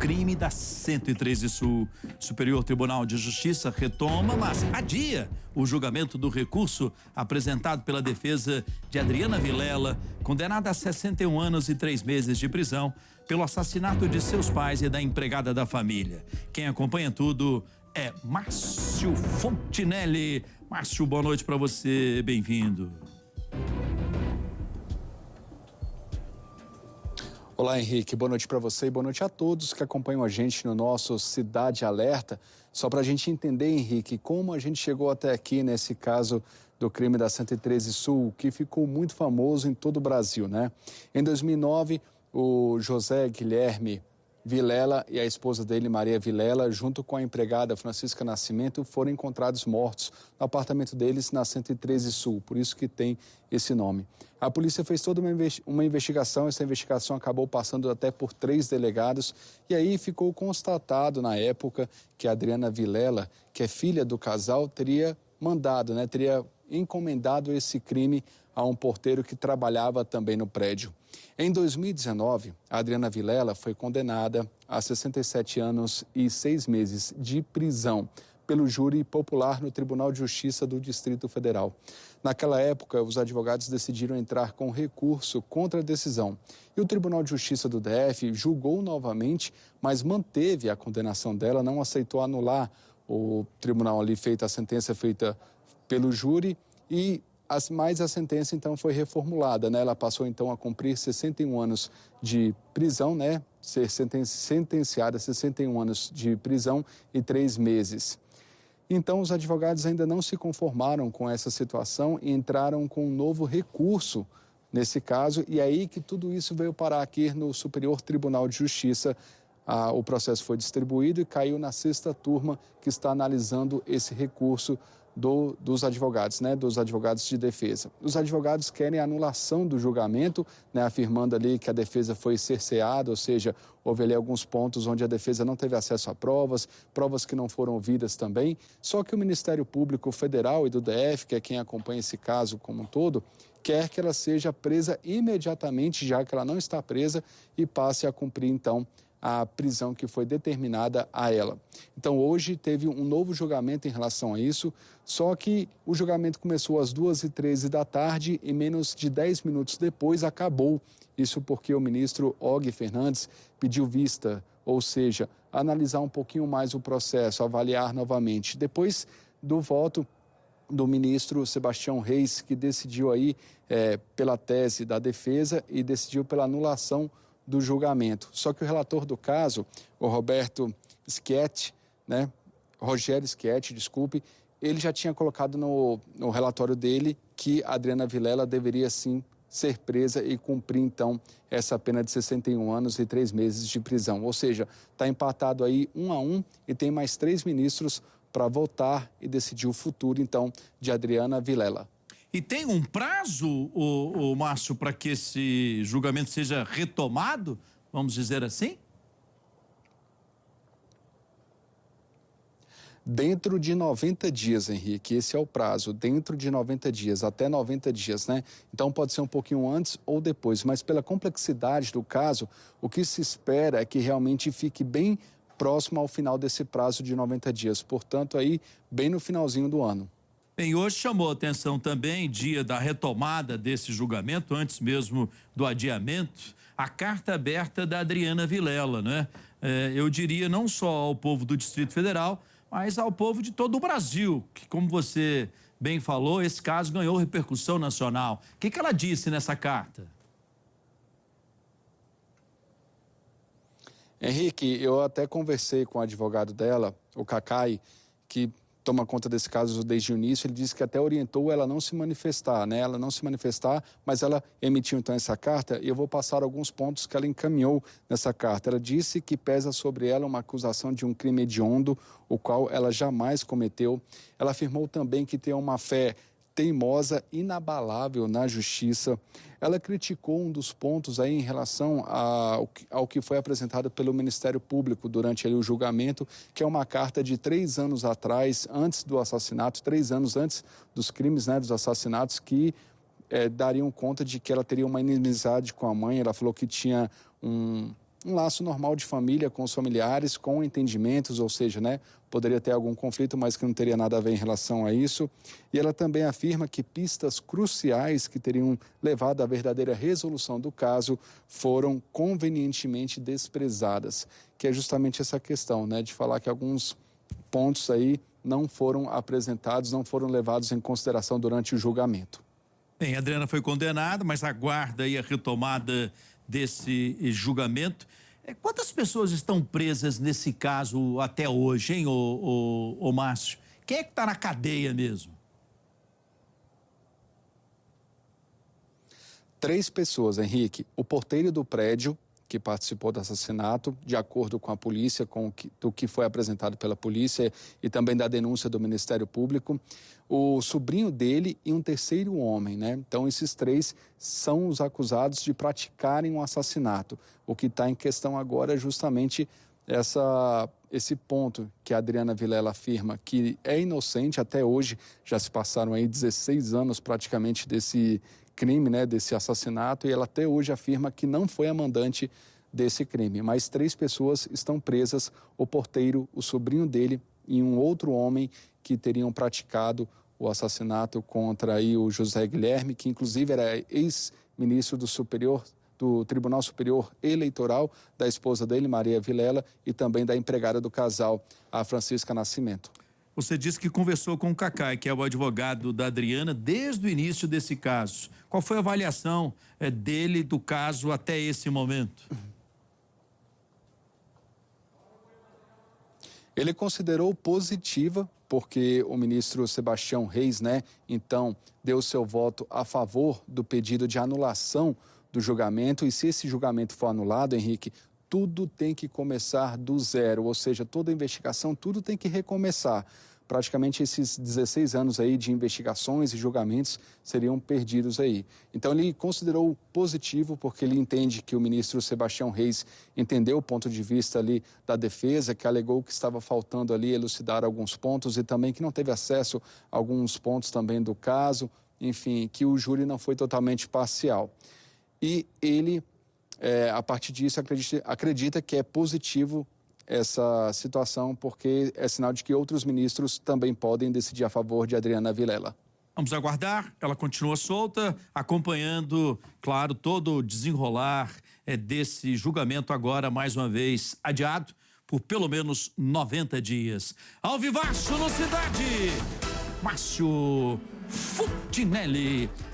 crime da 113 Sul. Superior Tribunal de Justiça retoma, mas adia o julgamento do recurso apresentado pela defesa de Adriana Vilela, condenada a 61 anos e 3 meses de prisão pelo assassinato de seus pais e da empregada da família. Quem acompanha tudo é Márcio Fontinelli. Márcio, boa noite para você, bem-vindo. Olá, Henrique, boa noite para você e boa noite a todos que acompanham a gente no nosso Cidade Alerta. Só para a gente entender, Henrique, como a gente chegou até aqui nesse caso do crime da 113 Sul, que ficou muito famoso em todo o Brasil, né? Em 2009, o José Guilherme Vilela e a esposa dele, Maria Vilela, junto com a empregada Francisca Nascimento, foram encontrados mortos no apartamento deles na 113 Sul, por isso que tem esse nome. A polícia fez toda uma investigação, essa investigação acabou passando até por 3 delegados, e aí ficou constatado na época que a Adriana Vilela, que é filha do casal, teria encomendado esse crime a um porteiro que trabalhava também no prédio. Em 2019, a Adriana Vilela foi condenada a 67 anos e 6 meses de prisão pelo júri popular no Tribunal de Justiça do Distrito Federal. Naquela época, os advogados decidiram entrar com recurso contra a decisão. E o Tribunal de Justiça do DF julgou novamente, mas manteve a condenação dela, não aceitou anular o tribunal ali a sentença feita pelo júri mas a sentença, então, foi reformulada, né? Ela passou, então, a cumprir 61 anos de prisão, né? Ser sentenciada a 61 anos de prisão e 3 meses. Então, os advogados ainda não se conformaram com essa situação e entraram com um novo recurso nesse caso. E aí que tudo isso veio parar aqui no Superior Tribunal de Justiça. O processo foi distribuído e caiu na 6ª turma que está analisando esse recurso dos advogados, né, dos advogados de defesa. Os advogados querem a anulação do julgamento, né, afirmando ali que a defesa foi cerceada, ou seja, houve ali alguns pontos onde a defesa não teve acesso a provas que não foram ouvidas também. Só que o Ministério Público Federal e do DF, que é quem acompanha esse caso como um todo, quer que ela seja presa imediatamente, já que ela não está presa, e passe a cumprir, então, a prisão que foi determinada a ela. Então, hoje teve um novo julgamento em relação a isso, só que o julgamento começou às 2h13 da tarde e menos de 10 minutos depois acabou. Isso porque o ministro Og Fernandes pediu vista, ou seja, analisar um pouquinho mais o processo, avaliar novamente. Depois do voto do ministro Sebastião Reis, que decidiu aí pela tese da defesa e decidiu pela anulação do julgamento. Só que o relator do caso, o Rogério Schietti, ele já tinha colocado no relatório dele que a Adriana Vilela deveria sim ser presa e cumprir então essa pena de 61 anos e 3 meses de prisão. Ou seja, está empatado aí 1-1 e tem mais 3 ministros para votar e decidir o futuro então de Adriana Vilela. E tem um prazo, o Márcio, para que esse julgamento seja retomado, vamos dizer assim? Dentro de 90 dias, Henrique, esse é o prazo, dentro de 90 dias, até 90 dias, né? Então pode ser um pouquinho antes ou depois, mas pela complexidade do caso, o que se espera é que realmente fique bem próximo ao final desse prazo de 90 dias, portanto aí bem no finalzinho do ano. Bem, hoje chamou a atenção também, dia da retomada desse julgamento, antes mesmo do adiamento, a carta aberta da Adriana Vilela, né? Eu diria não só ao povo do Distrito Federal, mas ao povo de todo o Brasil, que, como você bem falou, esse caso ganhou repercussão nacional. O que ela disse nessa carta? Henrique, eu até conversei com o advogado dela, o Cacai, que toma conta desse caso desde o início. Ele disse que até orientou ela não se manifestar, né? Ela não se manifestar, mas ela emitiu então essa carta e eu vou passar alguns pontos que ela encaminhou nessa carta. Ela disse que pesa sobre ela uma acusação de um crime hediondo, o qual ela jamais cometeu. Ela afirmou também que tem uma fé teimosa, inabalável na justiça. Ela criticou um dos pontos aí em relação ao que foi apresentado pelo Ministério Público durante ali o julgamento, que é uma carta de 3 anos atrás, antes do assassinato, 3 anos antes dos crimes, né, dos assassinatos, que dariam conta de que ela teria uma inimizade com a mãe. Ela falou que tinha um um laço normal de família com os familiares, com entendimentos, ou seja, né, poderia ter algum conflito, mas que não teria nada a ver em relação a isso. E ela também afirma que pistas cruciais que teriam levado à verdadeira resolução do caso foram convenientemente desprezadas, que é justamente essa questão, né, de falar que alguns pontos aí não foram apresentados, não foram levados em consideração durante o julgamento. Bem, a Adriana foi condenada, mas aguarda aí a retomada desse julgamento. Quantas pessoas estão presas nesse caso até hoje, hein, ô Márcio? Quem é que está na cadeia mesmo? 3 pessoas, Henrique. O porteiro do prédio, que participou do assassinato, de acordo com a polícia, do que foi apresentado pela polícia e também da denúncia do Ministério Público, o sobrinho dele e um terceiro homem, né? Então, esses 3 são os acusados de praticarem um assassinato. O que está em questão agora é justamente esse ponto que a Adriana Vilela afirma que é inocente. Até hoje, já se passaram aí 16 anos praticamente desse crime, né, desse assassinato, e ela até hoje afirma que não foi a mandante desse crime. Mas 3 pessoas estão presas, o porteiro, o sobrinho dele e um outro homem que teriam praticado o assassinato contra aí o José Guilherme, que inclusive era ex-ministro do Tribunal Superior Eleitoral, da esposa dele, Maria Vilela, e também da empregada do casal, a Francisca Nascimento. Você disse que conversou com o Cacai, que é o advogado da Adriana, desde o início desse caso. Qual foi a avaliação dele do caso até esse momento? Ele considerou positiva, porque o ministro Sebastião Reis, né, então, deu seu voto a favor do pedido de anulação do julgamento. E se esse julgamento for anulado, Henrique, tudo tem que começar do zero, ou seja, toda a investigação, tudo tem que recomeçar. Praticamente esses 16 anos aí de investigações e julgamentos seriam perdidos aí. Então ele considerou positivo, porque ele entende que o ministro Sebastião Reis entendeu o ponto de vista ali da defesa, que alegou que estava faltando ali elucidar alguns pontos e também que não teve acesso a alguns pontos também do caso, enfim, que o júri não foi totalmente parcial. E ele, a partir disso, acredita que é positivo essa situação, porque é sinal de que outros ministros também podem decidir a favor de Adriana Vilela. Vamos aguardar, ela continua solta, acompanhando, claro, todo o desenrolar desse julgamento agora, mais uma vez, adiado por pelo menos 90 dias. Ao vivaço no Cidade, Márcio Futinelli.